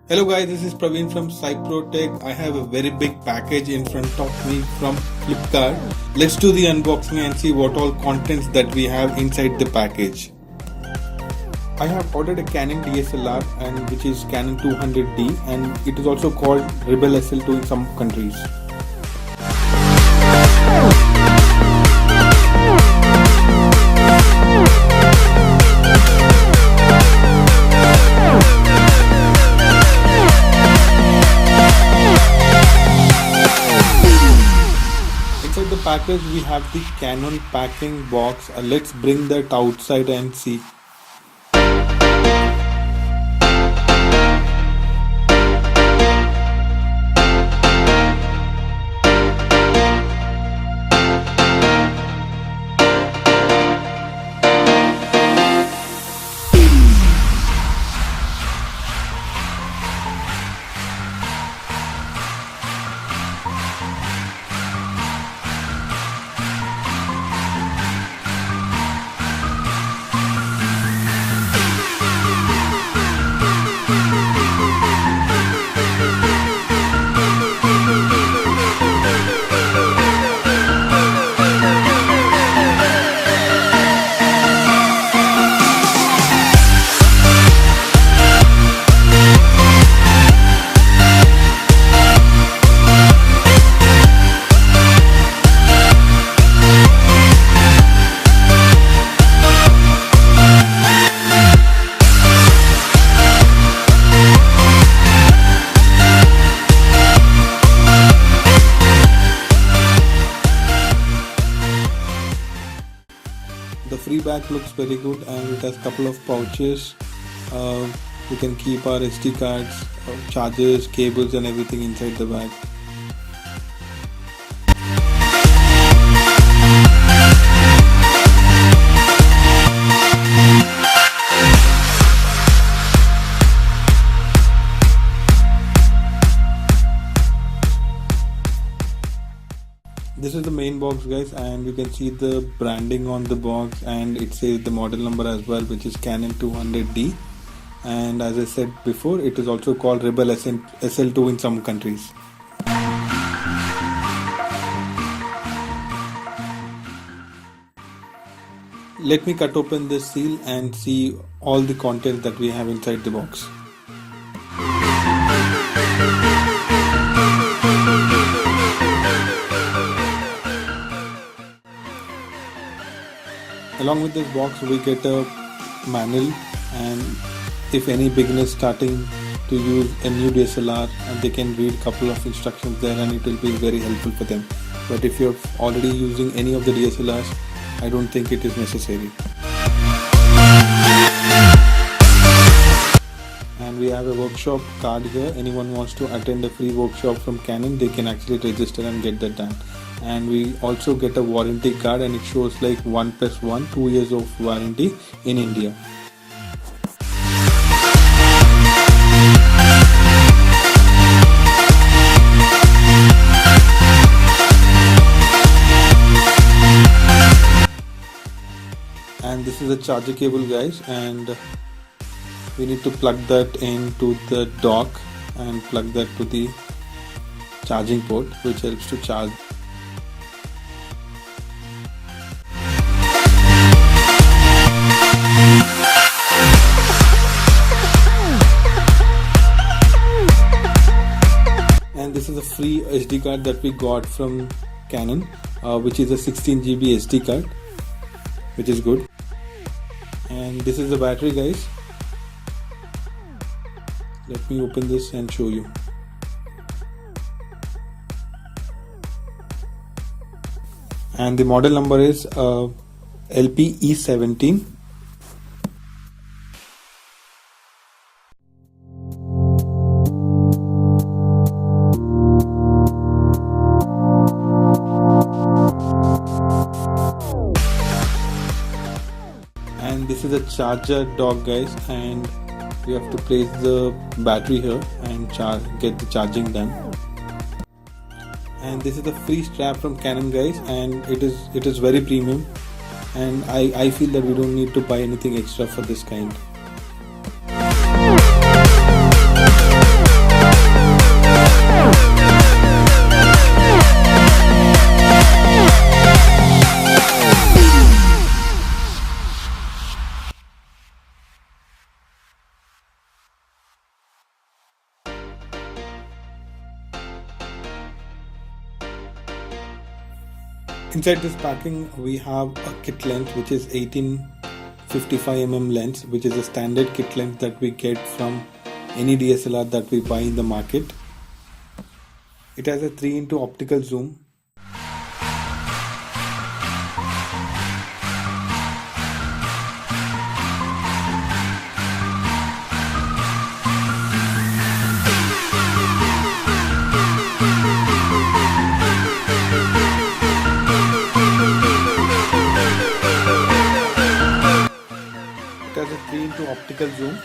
Hello guys, this is Praveen from Scipro Tech. I have a very big package in front of me from Flipkart. Let's do the unboxing and see what all contents that we have inside the package. I have ordered a Canon DSLR and which is Canon 200D and it is also called Rebel SL2 in some countries. Inside the package we have the Canon packing box. Let's bring that outside and see. The free bag looks very good and it has a couple of pouches. We can keep our SD cards, chargers, cables and everything inside the bag. This is the main box guys, and you can see the branding on the box and it says the model number as well, which is Canon 200D, and as I said before, it is also called Rebel SL2 in some countries. Let me cut open this seal and see all the contents that we have inside the box. Along with this box we get a manual, and if any beginner starting to use a new DSLR, they can read a couple of instructions there and it will be very helpful for them. But if you're already using any of the DSLRs, I don't think it is necessary. And we have a workshop card here. Anyone wants to attend a free workshop from Canon, they can actually register and get that done. And we also get a warranty card and it shows like 1+1, 2 years of warranty in India. And this is a charger cable guys, and we need to plug that into the dock and plug that to the charging port, which helps to charge. And this is a free SD card that we got from Canon, which is a 16GB SD card, which is good. And this is the battery guys. Let me open this and show you. And the model number is LPE17. And this is a charger dock guys, and we have to place the battery here and get the charging done. And this is the free strap from Canon guys, and it is very premium, and I feel that we don't need to buy anything extra for this kind. Inside this packing we have a kit length which is 1855mm lens, which is a standard kit length that we get from any DSLR that we buy in the market. It has a 3x optical zoom. It has a 3x optical zoom.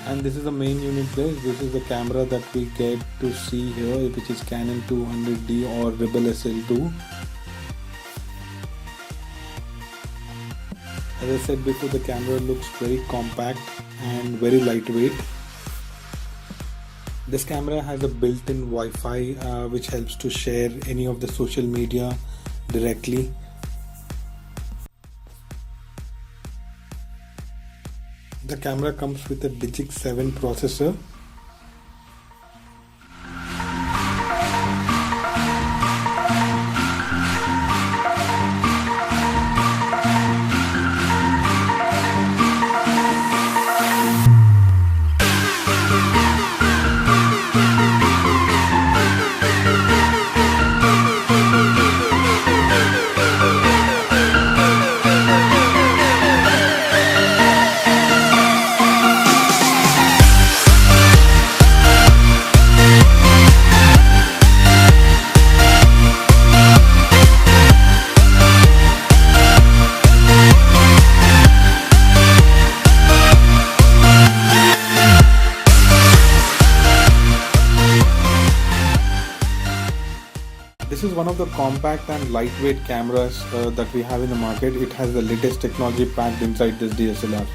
And this is the main unit guys. This is the camera that we get to see here, which is Canon 200D or Rebel SL2. As I said before, the camera looks very compact and very lightweight. This camera has a built-in Wi-Fi which helps to share any of the social media directly. The camera comes with a Digic 7 processor. This is one of the compact and lightweight cameras that we have in the market. It has the latest technology packed inside this DSLR.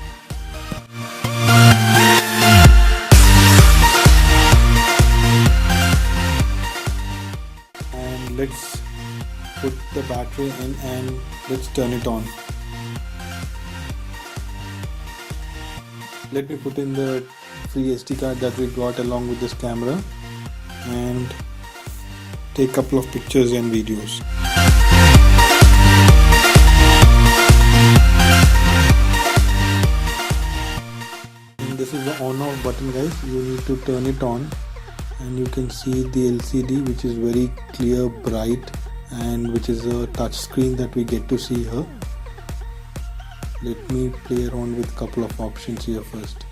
And let's put the battery in and let's turn it on. Let me put in the free SD card that we got along with this camera and take a couple of pictures and videos. And this is the on off button guys. You need to turn it on and you can see the LCD, which is very clear, bright, and which is a touch screen that we get to see here. Let me play around with a couple of options here first.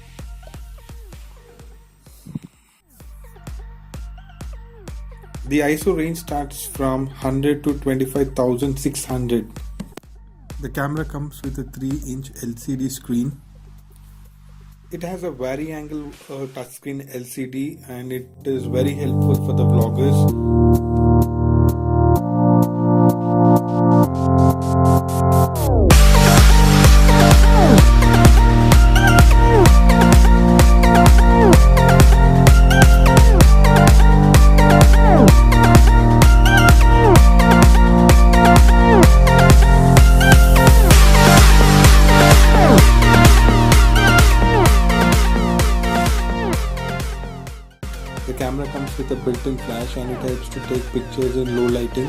The ISO range starts from 100 to 25,600. The camera comes with a 3-inch LCD screen. It has a vari-angle touchscreen LCD and it is very helpful for the vloggers. The camera comes with a built-in flash and it helps to take pictures in low lighting.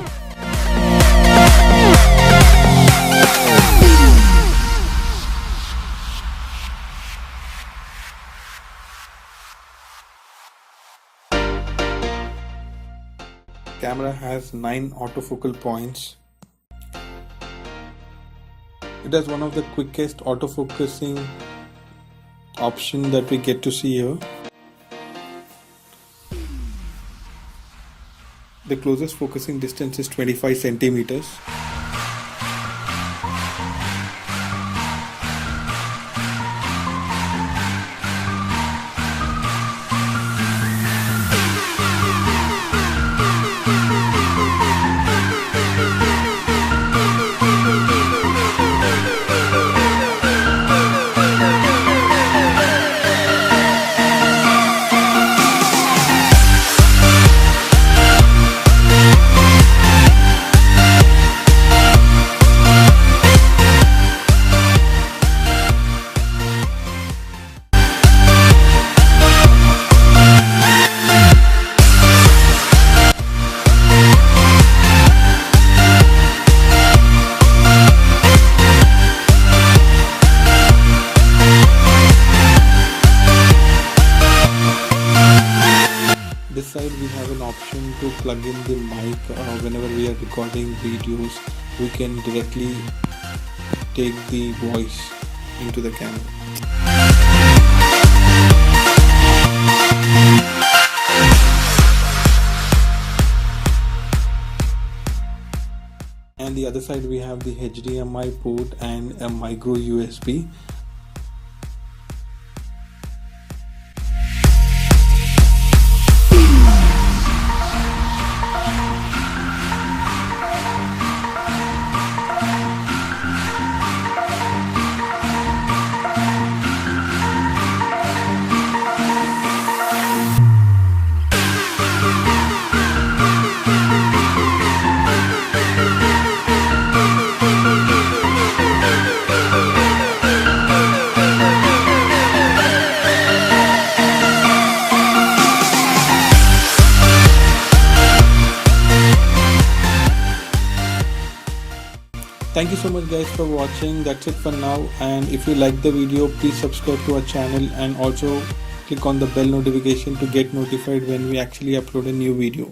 Camera has 9 autofocal points. It has one of the quickest autofocusing option that we get to see here. The closest focusing distance is 25 centimeters. This side we have an option to plug in the mic. Whenever we are recording videos, we can directly take the voice into the camera. And the other side we have the HDMI port and a micro USB. Thank you so much guys for watching. That's it for now, and if you like the video, please subscribe to our channel and also click on the bell notification to get notified when we actually upload a new video.